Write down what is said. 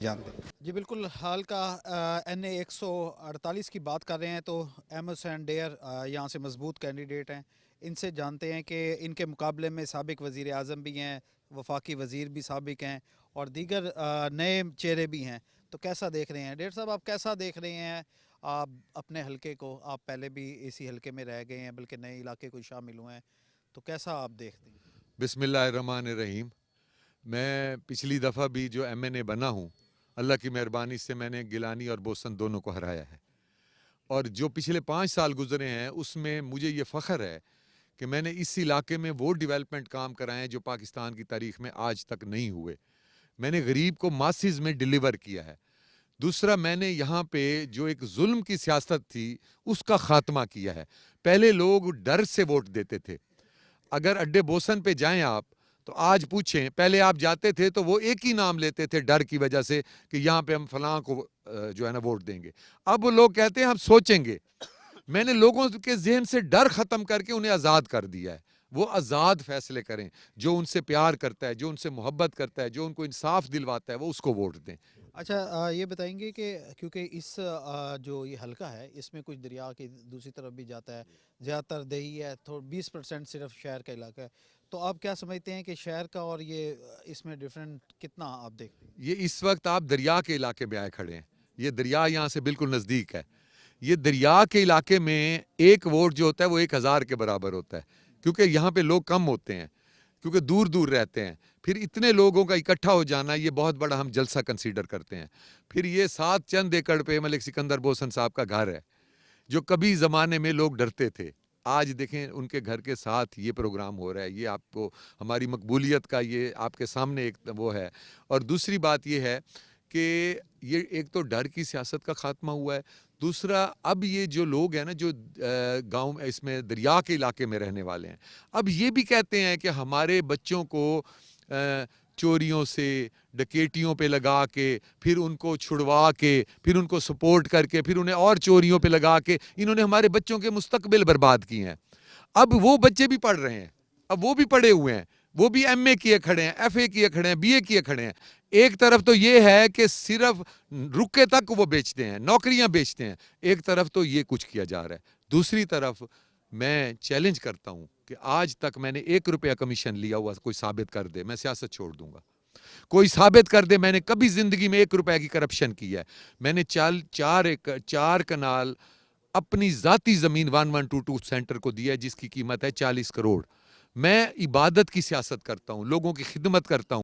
جانتے ہیں۔ جی بالکل، حال کا این اے 148 کی بات کر رہے ہیں تو احمد حسین ڈیر یہاں سے مضبوط کینڈیڈیٹ ہیں. ان سے جانتے ہیں کہ ان کے مقابلے میں سابق وزیر اعظم بھی ہیں، وفاقی وزیر بھی سابق ہیں اور دیگر نئے چہرے بھی ہیں. تو کیسا دیکھ رہے ہیں ڈیر صاحب، آپ کیسا دیکھ رہے ہیں آپ اپنے حلقے کو؟ آپ پہلے بھی اسی حلقے میں رہ گئے ہیں، بلکہ نئے علاقے کو شامل ہوئے ہیں، تو کیسا آپ دیکھتے ہیں؟ بسم اللہ الرحمن الرحیم. میں پچھلی دفعہ بھی جو ایم این اے بنا ہوں، اللہ کی مہربانی سے میں نے گیلانی اور بوسن دونوں کو ہرایا ہے. اور جو پچھلے 5 سال گزرے ہیں اس میں مجھے یہ فخر ہے کہ میں نے اس علاقے میں وہ ڈیولپمنٹ کام کرائے ہیں جو پاکستان کی تاریخ میں آج تک نہیں ہوئے. میں نے غریب کو ماسز میں ڈیلیور کیا ہے. دوسرا، میں نے یہاں پہ جو ایک ظلم کی سیاست تھی اس کا خاتمہ کیا ہے. پہلے لوگ ڈر سے ووٹ دیتے تھے. اگر اڈے بوسن پہ جائیں آپ تو آج پوچھیں، پہلے آپ جاتے تھے تو وہ ایک ہی نام لیتے تھے ڈر کی وجہ سے کہ یہاں پہ ہم فلاں کو جو ہے نا ووٹ دیں گے. اب وہ لوگ کہتے ہیں ہم سوچیں گے. میں نے لوگوں کے ذہن سے ڈر ختم کر کے انہیں آزاد کر دیا ہے. وہ آزاد فیصلے کریں. جو ان سے پیار کرتا ہے، جو ان سے محبت کرتا ہے، جو ان کو انصاف دلواتا ہے، وہ اس کو ووٹ دیں. اچھا، یہ بتائیں گے کہ کیونکہ اس جو یہ حلقہ ہے اس میں کچھ دریا کی دوسری طرف بھی جاتا ہے، زیادہ تر دیہی ہے، 20% صرف شہر کا علاقہ ہے، تو آپ کیا سمجھتے ہیں کہ شہر کا اور یہ اس میں ڈفرینٹ کتنا آپ دیکھتے ہیں؟ یہ اس وقت آپ دریا کے علاقے میں آئے کھڑے ہیں. یہ دریا یہاں سے بالکل نزدیک ہے. یہ دریا کے علاقے میں ایک ووٹ جو ہوتا ہے وہ 1000 کے برابر ہوتا ہے، کیونکہ یہاں پہ لوگ کم ہوتے ہیں، کیونکہ دور دور رہتے ہیں. پھر اتنے لوگوں کا اکٹھا ہو جانا یہ بہت بڑا ہم جلسہ کنسیڈر کرتے ہیں. پھر یہ 7 چند ایکڑ پہ ملک سکندر بوسن صاحب کا گھر ہے، جو کبھی زمانے میں لوگ ڈرتے تھے. آج دیکھیں ان کے گھر کے ساتھ یہ پروگرام ہو رہا ہے. یہ آپ کو ہماری مقبولیت کا یہ آپ کے سامنے ایک وہ ہے. اور دوسری بات یہ ہے کہ یہ ایک تو ڈر کی سیاست کا خاتمہ ہوا ہے. دوسرا، اب یہ جو لوگ ہیں نا جو گاؤں اس میں دریا کے علاقے میں رہنے والے ہیں، اب یہ بھی کہتے ہیں کہ ہمارے بچوں کو چوریوں سے، ڈکیٹیوں پہ لگا کے، پھر ان کو چھڑوا کے، پھر ان کو سپورٹ کر کے، پھر انہیں اور چوریوں پہ لگا کے انہوں نے ہمارے بچوں کے مستقبل برباد کیے ہیں. اب وہ بچے بھی پڑھ رہے ہیں، اب وہ بھی پڑھے ہوئے ہیں، وہ بھی ایم اے کیے کھڑے ہیں، ایف اے کیے کھڑے ہیں، بی اے کیے کھڑے ہیں. ایک طرف تو یہ ہے کہ صرف رکے تک وہ بیچتے ہیں، نوکریاں بیچتے ہیں. ایک طرف تو یہ کچھ کیا جا رہا ہے. دوسری طرف میں چیلنج کرتا ہوں کہ آج تک میں نے 1 روپیہ کمیشن لیا ہوا کوئی ثابت کر دے، میں سیاست چھوڑ دوں گا. کوئی ثابت کر دے میں نے کبھی زندگی میں 1 روپے کی کرپشن کی ہے. میں نے 4 کنال اپنی ذاتی زمین 1122 سینٹر کو دیا ہے جس کی قیمت ہے 40 کروڑ. میں عبادت کی سیاست کرتا ہوں، لوگوں کی خدمت کرتا ہوں.